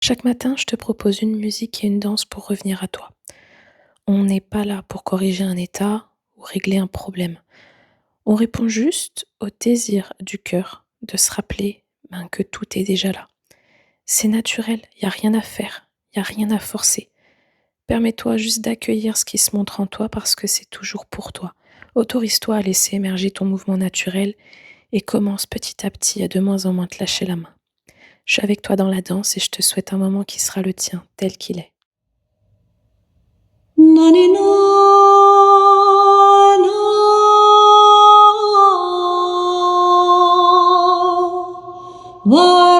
Chaque matin, je te propose une musique et une danse pour revenir à toi. On n'est pas là pour corriger un état ou régler un problème. On répond juste au désir du cœur de se rappeler que tout est déjà là. C'est naturel, il n'y a rien à faire, il n'y a rien à forcer. Permets-toi juste d'accueillir ce qui se montre en toi parce que c'est toujours pour toi. Autorise-toi à laisser émerger ton mouvement naturel et commence petit à petit à de moins en moins te lâcher la main. Je suis avec toi dans la danse et je te souhaite un moment qui sera le tien, tel qu'il est. Nani na na va